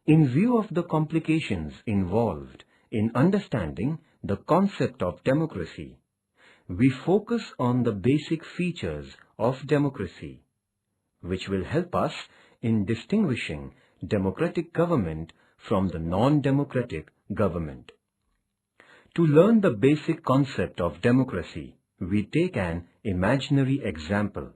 In view of the complications involved in understanding the concept of democracy, we focus on the basic features of democracy, which will help us in distinguishing democratic government from the non-democratic government. To learn the basic concept of democracy, we take an imaginary example.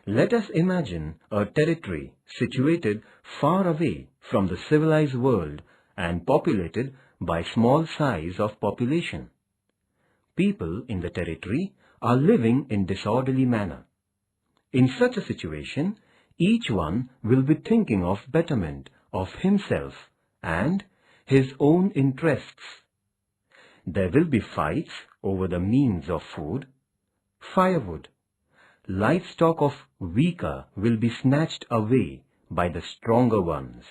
Let us imagine a territory situated far away from the civilized world and populated by small size of population. People in the territory are living in disorderly manner. In such a situation, each one will be thinking of betterment of himself and his own interests. There will be fights over the means of food, firewood. Livestock of weaker will be snatched away by the stronger ones.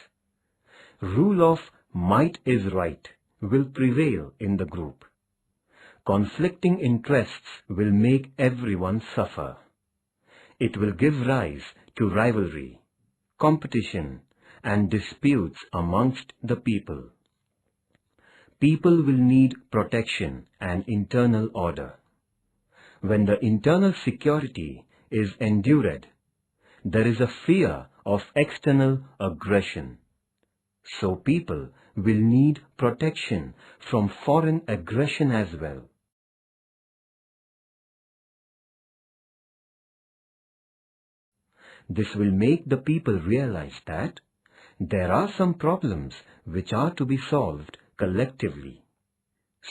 Rule of might is right will prevail in the group. Conflicting interests will make everyone suffer. It will give rise to rivalry, competition, and disputes amongst the people. People will need protection and internal order. When the internal security is endured, there is a fear of external aggression. So people will need protection from foreign aggression as well. This will make the people realize that there are some problems which are to be solved collectively.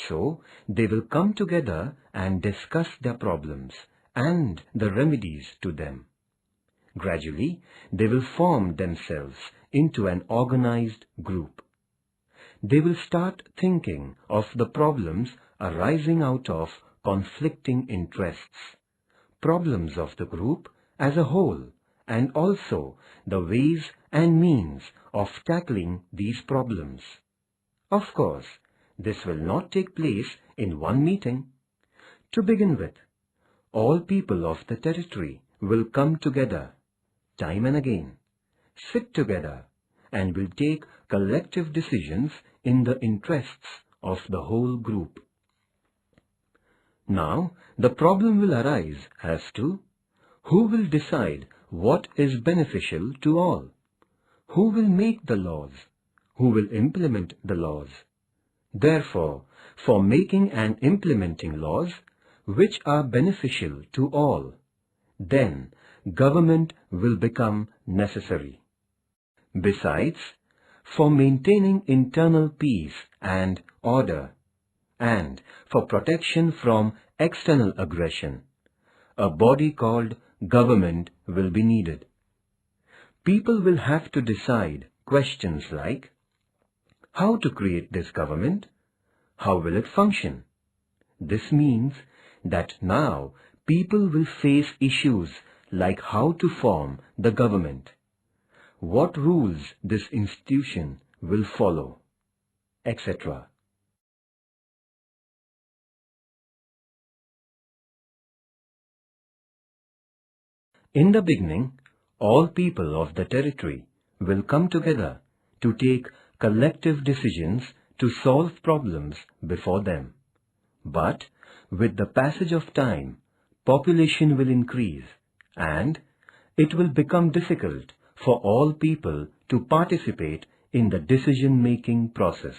So they will come together and discuss their problems and the remedies to them. Gradually, they will form themselves into an organized group. They will start thinking of the problems arising out of conflicting interests, problems of the group as a whole, and also the ways and means of tackling these problems. Of course, this will not take place in one meeting. To begin with, all people of the territory will come together, time and again, sit together, and will take collective decisions in the interests of the whole group. Now, the problem will arise as to who will decide what is beneficial to all, who will make the laws, who will implement the laws. Therefore, for making and implementing laws which are beneficial to all, then government will become necessary. Besides, for maintaining internal peace and order, and for protection from external aggression, a body called government will be needed. People will have to decide questions like, how to create this government? How will it function? This means that now people will face issues like how to form the government, what rules this institution will follow, etc. In the beginning, all people of the territory will come together to take collective decisions to solve problems before them. But with the passage of time, population will increase and it will become difficult for all people to participate in the decision-making process.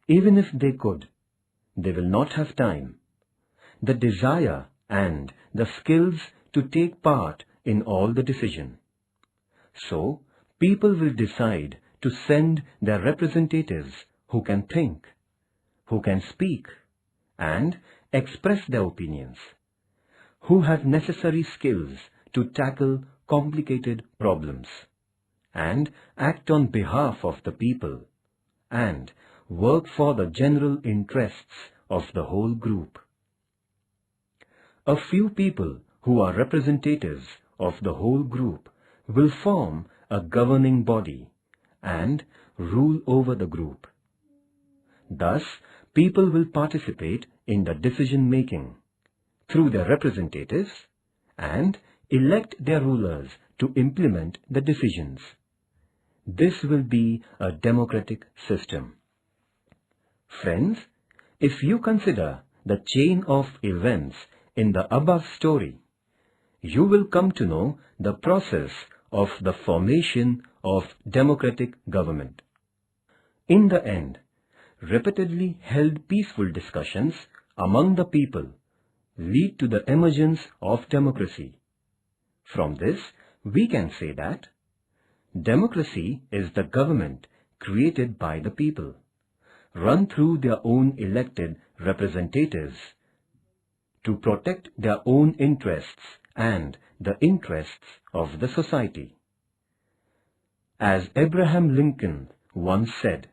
Even if they could, they will not have time, the desire and the skills to take part in all the decision. So, people will decide to send their representatives who can think, who can speak, and express their opinions, who have necessary skills to tackle complicated problems, and act on behalf of the people, and work for the general interests of the whole group. A few people who are representatives of the whole group will form a governing body and rule over the group. Thus, people will participate in the decision-making through their representatives and elect their rulers to implement the decisions. this will be a democratic system. Friends, if you consider the chain of events in the above story, you will come to know the process of the formation of democratic government. In the end, repeatedly held peaceful discussions among the people lead to the emergence of democracy. From this, we can say that democracy is the government created by the people, run through their own elected representatives to protect their own interests and the interests of the society. As Abraham Lincoln once said,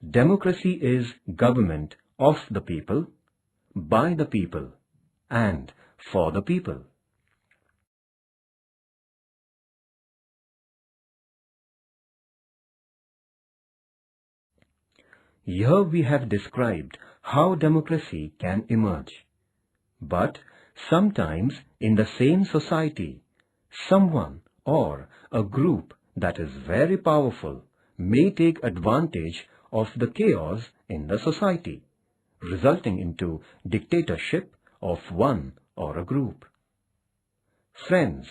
democracy is government of the people, by the people, and for the people. Here we have described how democracy can emerge. But sometimes in the same society, someone or a group that is very powerful may take advantage of the chaos in the society, resulting into dictatorship of one or a group. Friends,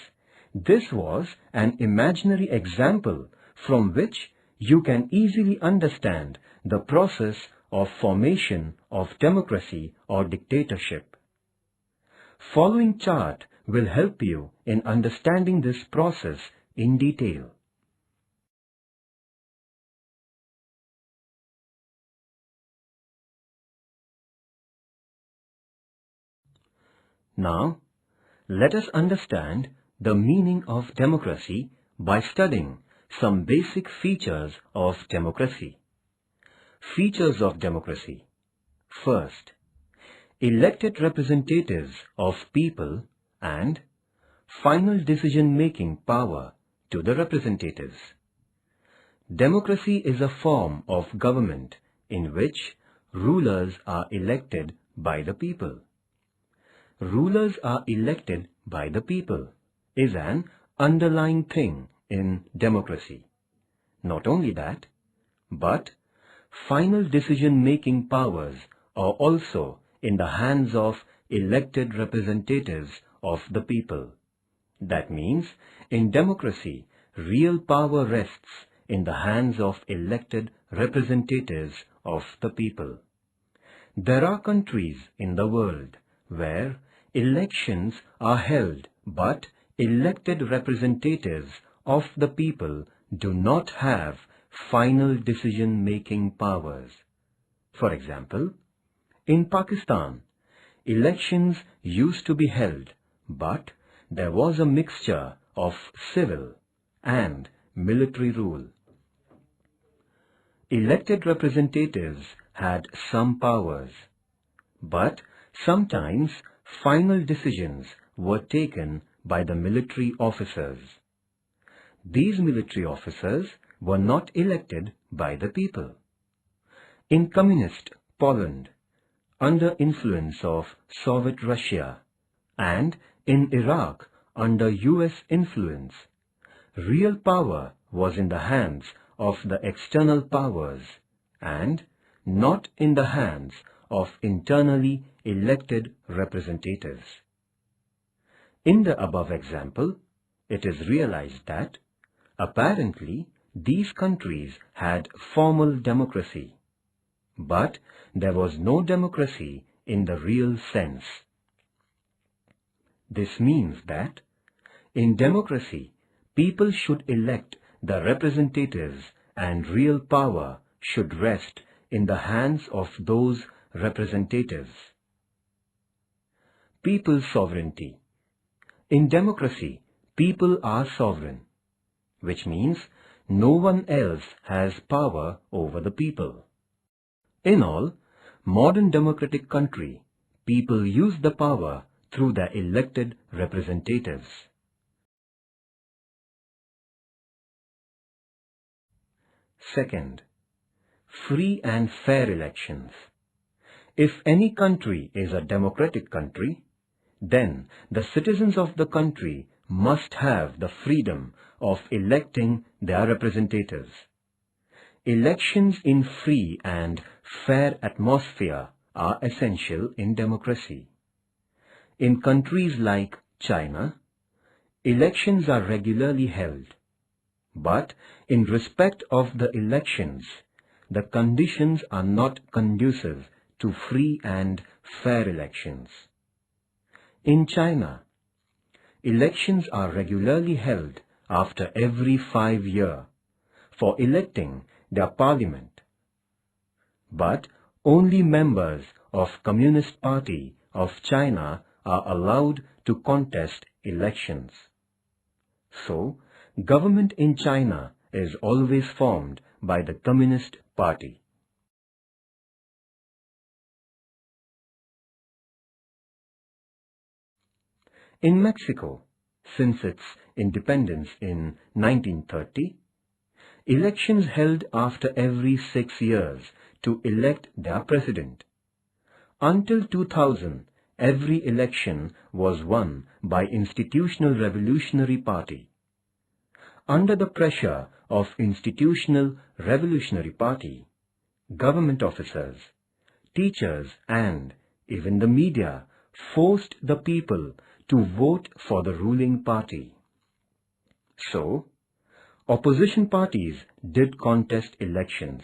this was an imaginary example from which you can easily understand the process of formation of democracy or dictatorship. Following chart will help you in understanding this process in detail. Now, let us understand the meaning of democracy by studying some basic features of democracy. Features of democracy. First, elected representatives of people and final decision-making power to the representatives. Democracy is a form of government in which rulers are elected by the people. Rulers are elected by the people is an underlying thing in democracy. Not only that, but final decision-making powers are also in the hands of elected representatives of the people. That means, in democracy, real power rests in the hands of elected representatives of the people. There are countries in the world where elections are held, but elected representatives of the people do not have final decision-making powers. For example, in Pakistan, elections used to be held, but there was a mixture of civil and military rule. Elected representatives had some powers, but sometimes final decisions were taken by the military officers. These military officers were not elected by the people. In communist Poland, under influence of Soviet Russia, and in Iraq under US influence, real power was in the hands of the external powers and not in the hands of internally elected representatives. In the above example, it is realized that apparently these countries had formal democracy, but there was no democracy in the real sense. This means that in democracy, people should elect the representatives and real power should rest in the hands of those representatives. People's sovereignty. In democracy, people are sovereign, which means no one else has power over the people. In all, modern democratic country, people use the power through their elected representatives. Second, free and fair elections. If any country is a democratic country, then the citizens of the country must have the freedom of electing their representatives. Elections in free and fair atmosphere are essential in democracy. In countries like China, elections are regularly held, but in respect of the elections, the conditions are not conducive to free and fair elections. In China, elections are regularly held after every 5 years for electing their parliament, but only members of Communist Party of China are allowed to contest elections. So, government in China is always formed by the Communist Party. In Mexico, since its independence in 1930, elections held after every 6 years to elect their president. Until 2000, every election was won by Institutional Revolutionary Party. Under the pressure of Institutional Revolutionary Party, government officers, teachers and even the media forced the people to vote for the ruling party. So, opposition parties did contest elections,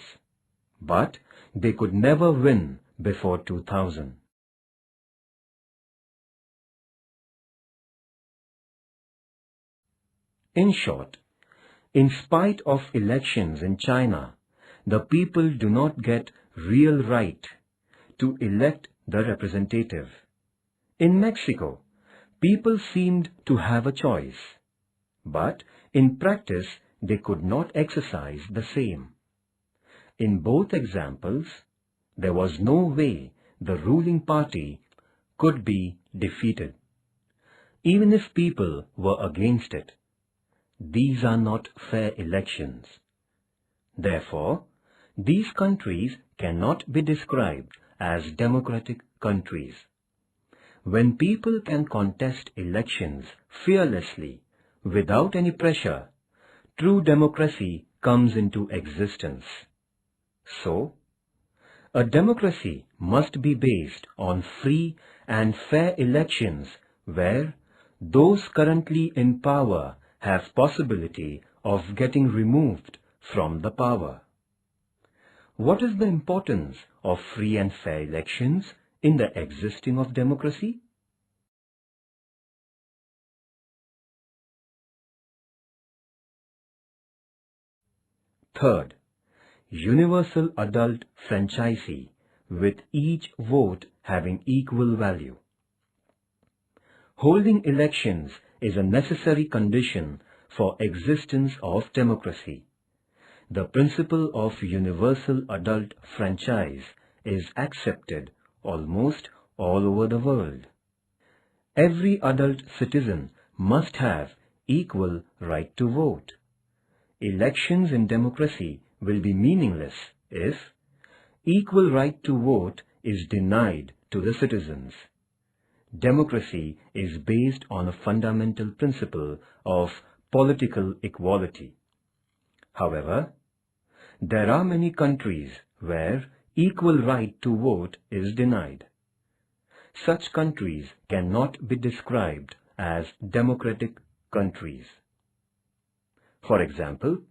but they could never win before 2000. In short, in spite of elections in China, the people do not get real right to elect the representative. In Mexico, people seemed to have a choice, but in practice they could not exercise the same. In both examples, there was no way the ruling party could be defeated, even if people were against it. These are not fair elections. Therefore, these countries cannot be described as democratic countries. When people can contest elections fearlessly, without any pressure, true democracy comes into existence. So, a democracy must be based on free and fair elections where those currently in power have possibility of getting removed from the power. What is the importance of free and fair elections in the existing of democracy? Third, universal adult franchisee with each vote having equal value. Holding elections is a necessary condition for existence of democracy. The principle of universal adult franchise is accepted almost all over the world. Every adult citizen must have equal right to vote. Elections in democracy will be meaningless if equal right to vote is denied to the citizens. Democracy is based on a fundamental principle of political equality. However, there are many countries where equal right to vote is denied. Such countries cannot be described as democratic countries. For example,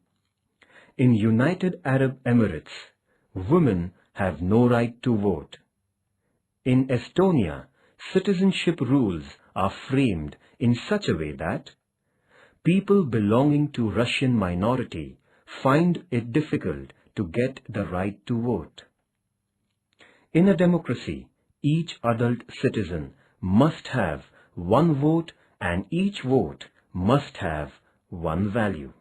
in United Arab Emirates, women have no right to vote. In Estonia, citizenship rules are framed in such a way that people belonging to Russian minority find it difficult to get the right to vote. In a democracy, each adult citizen must have one vote and each vote must have one value.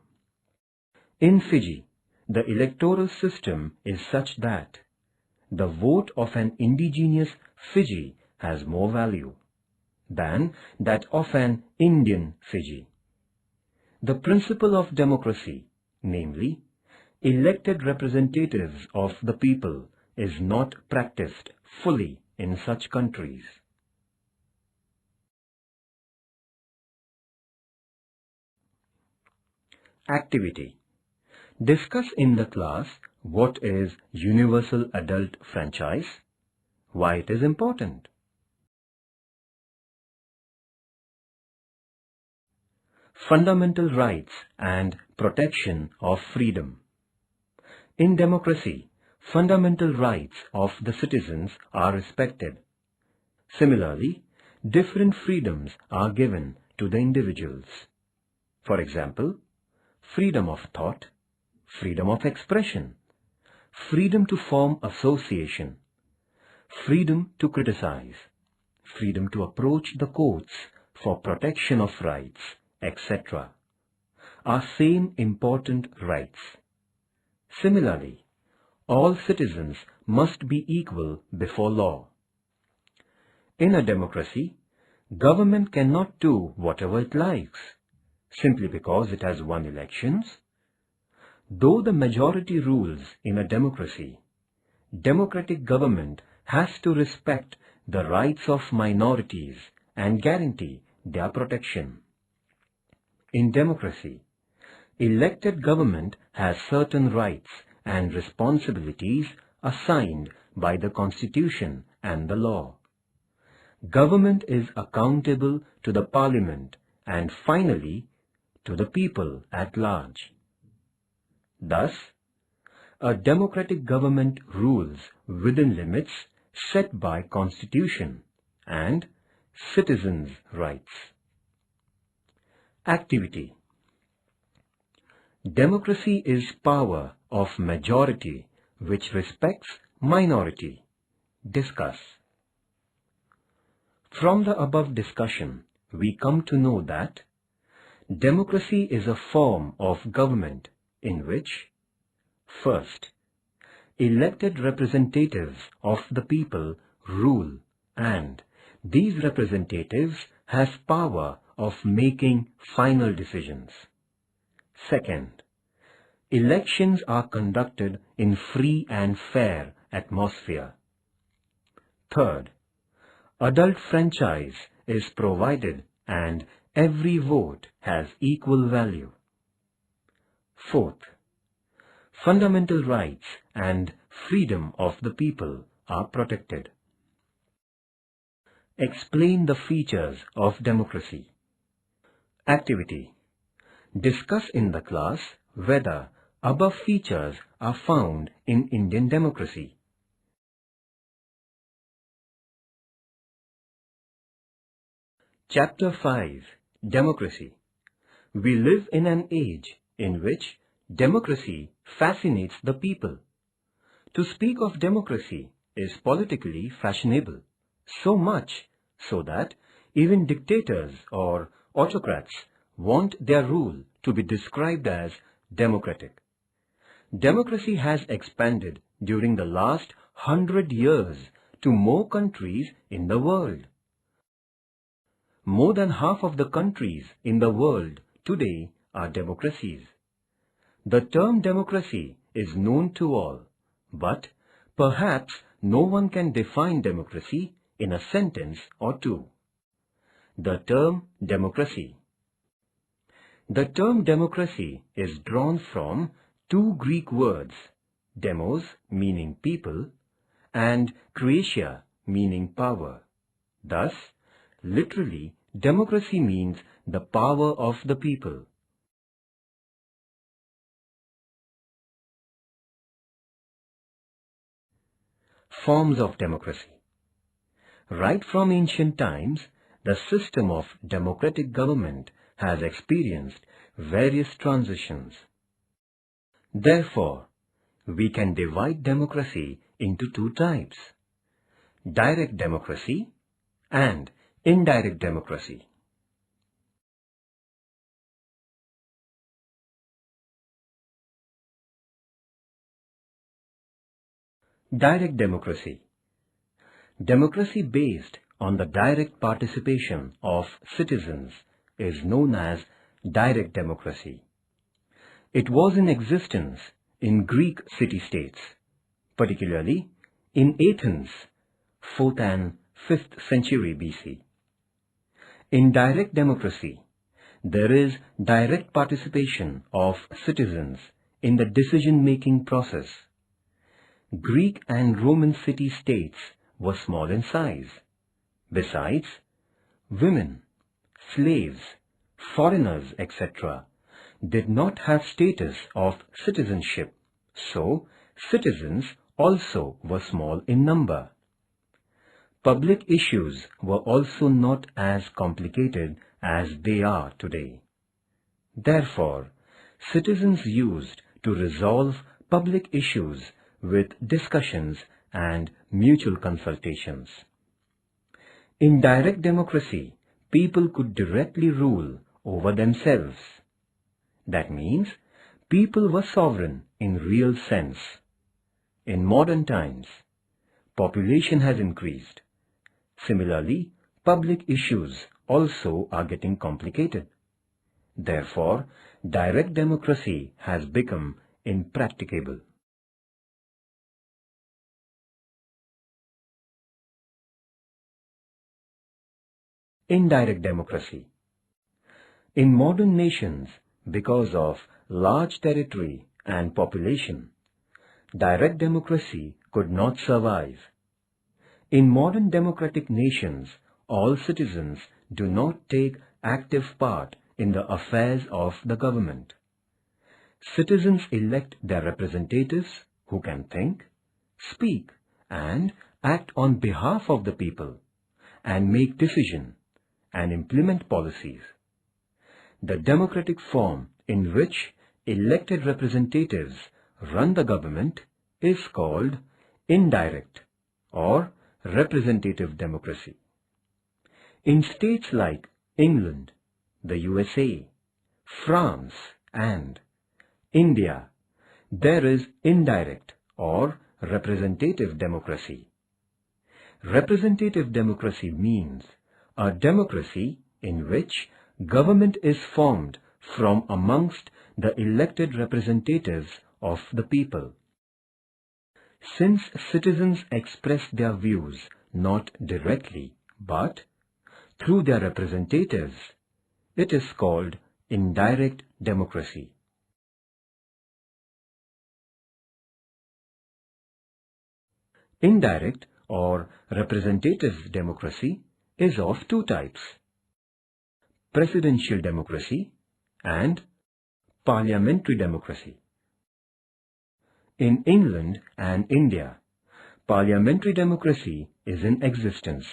In Fiji, the electoral system is such that the vote of an indigenous Fiji has more value than that of an Indian Fiji. The principle of democracy, namely, elected representatives of the people, is not practiced fully in such countries. Activity. Discuss in the class what is universal adult franchise, why it is important. Fundamental rights and protection of freedom. In democracy, fundamental rights of the citizens are respected. Similarly, different freedoms are given to the individuals. For example, freedom of thought, freedom of expression, freedom to form association, freedom to criticize, freedom to approach the courts for protection of rights, etc. are same important rights. Similarly, all citizens must be equal before law. In a democracy, government cannot do whatever it likes, simply because it has won elections. Though the majority rules in a democracy, democratic government has to respect the rights of minorities and guarantee their protection. In democracy, elected government has certain rights and responsibilities assigned by the Constitution and the law. Government is accountable to the Parliament and finally to the people at large. Thus, a democratic government rules within limits set by Constitution and citizens' rights. Activity. Democracy is power of majority which respects minority. Discuss. From the above discussion, we come to know that democracy is a form of government in which, first, elected representatives of the people rule and these representatives has power of making final decisions. Second, elections are conducted in free and fair atmosphere. Third, adult franchise is provided and every vote has equal value. Fourth, fundamental rights and freedom of the people are protected. Explain the features of democracy. Activity. Discuss in the class whether above features are found in Indian democracy. Chapter 5. Democracy. We live in an age in which democracy fascinates the people. To speak of democracy is politically fashionable, so much so that even dictators or autocrats want their rule to be described as democratic. Democracy has expanded during the last 100 years to more countries in the world. More than half of the countries in the world today are democracies. The term democracy is known to all, but perhaps no one can define democracy in a sentence or two. The term democracy. The term democracy is drawn from two Greek words, demos meaning people and kratia meaning power. Thus, literally, democracy means the power of the people. Forms of democracy. Right from ancient times, the system of democratic government has experienced various transitions. Therefore, we can divide democracy into two types: direct democracy and indirect democracy. Direct democracy. Democracy based on the direct participation of citizens is known as direct democracy. It was in existence in Greek city-states, particularly in Athens, 4th and 5th century BC. In direct democracy, there is direct participation of citizens in the decision-making process. Greek and Roman city-states were small in size. Besides, women, slaves, foreigners, etc. did not have status of citizenship, so citizens also were small in number. Public issues were also not as complicated as they are today. Therefore, citizens used to resolve public issues with discussions and mutual consultations. In direct democracy, people could directly rule over themselves. That means people were sovereign in real sense. In modern times, population has increased. Similarly, public issues also are getting complicated. Therefore, direct democracy has become impracticable. Indirect democracy. In modern nations, because of large territory and population, direct democracy could not survive. In modern democratic nations, all citizens do not take active part in the affairs of the government. Citizens elect their representatives who can think, speak, and act on behalf of the people, and make decisions and implement policies. The democratic form in which elected representatives run the government is called indirect or representative democracy. In states like England, the USA, France, and India, there is indirect or representative democracy. Representative democracy means a democracy in which government is formed from amongst the elected representatives of the people. Since citizens express their views not directly but through their representatives, it is called indirect democracy. Indirect or representative democracy is of two types: presidential democracy and parliamentary democracy. In England and India, parliamentary democracy is in existence,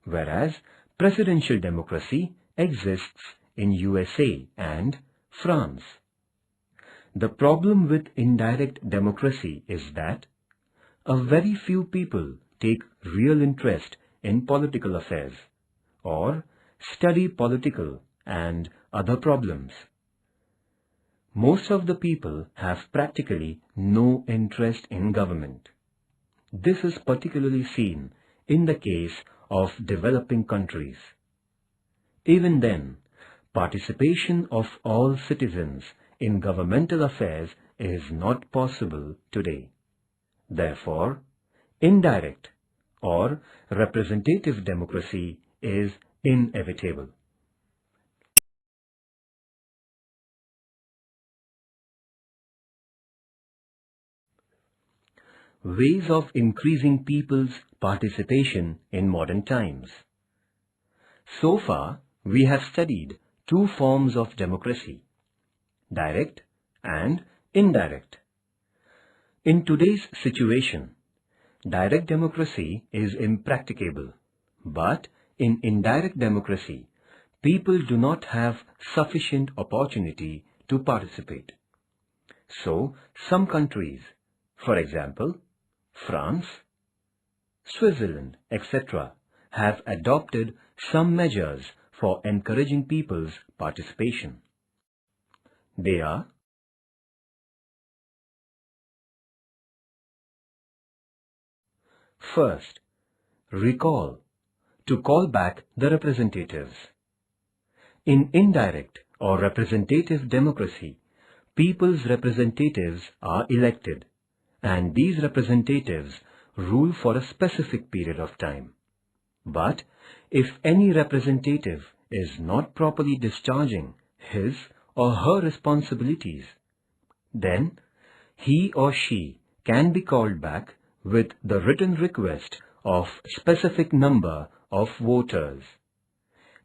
whereas presidential democracy exists in USA and France. The problem with indirect democracy is that a very few people take real interest in political affairs or study political and other problems. Most of the people have practically no interest in government. This is particularly seen in the case of developing countries. Even then, participation of all citizens in governmental affairs is not possible today. Therefore, indirect or representative democracy is inevitable. Ways of increasing people's participation in modern times. So far, we have studied two forms of democracy: direct and indirect. In today's situation, direct democracy is impracticable, but in indirect democracy, people do not have sufficient opportunity to participate. So, some countries, for example, France, Switzerland, etc., have adopted some measures for encouraging people's participation. They are: first, recall, to call back the representatives. In indirect or representative democracy, people's representatives are elected, and these representatives rule for a specific period of time. But if any representative is not properly discharging his or her responsibilities, then he or she can be called back with the written request of specific number of voters.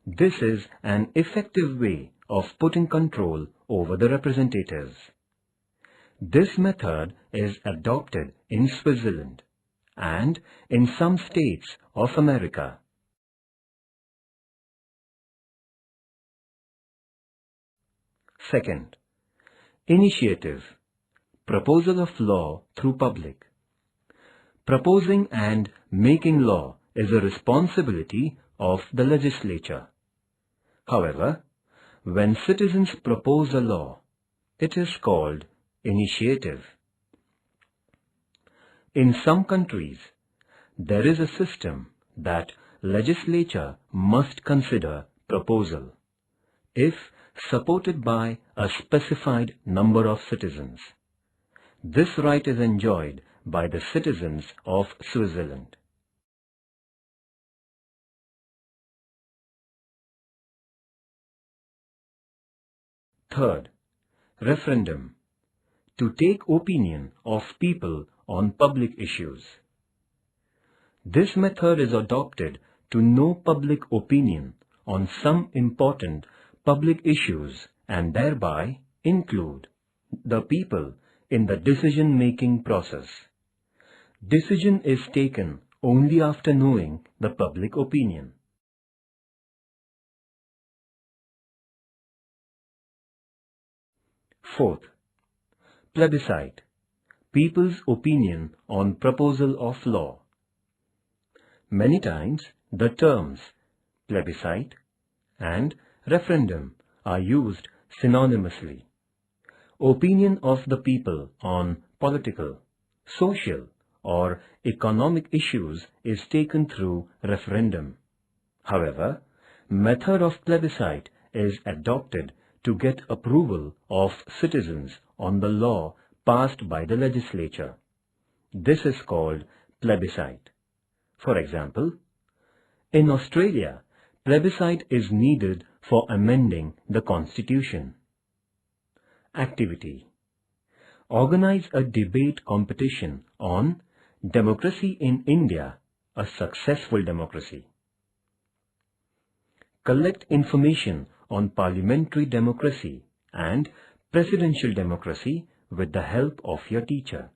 This is an effective way of putting control over the representatives. This method is adopted in Switzerland and in some states of America. Second, initiative, proposal of law through public. Proposing and making law is a responsibility of the legislature. However, when citizens propose a law, it is called initiative. In some countries, there is a system that legislature must consider proposal if supported by a specified number of citizens. This right is enjoyed by the citizens of Switzerland. Third, referendum, to take opinion of people on public issues. This method is adopted to know public opinion on some important public issues and thereby include the people in the decision-making process. Decision is taken only after knowing the public opinion. Fourth, plebiscite, people's opinion on proposal of law. Many times the terms plebiscite and referendum are used synonymously. Opinion of the people on political, social, or economic issues is taken through referendum. However, method of plebiscite is adopted to get approval of citizens on the law passed by the legislature. This is called plebiscite. For example, in Australia, plebiscite is needed for amending the constitution. Activity: organize a debate competition on Democracy in India, a successful democracy. Collect information on parliamentary democracy and presidential democracy with the help of your teacher.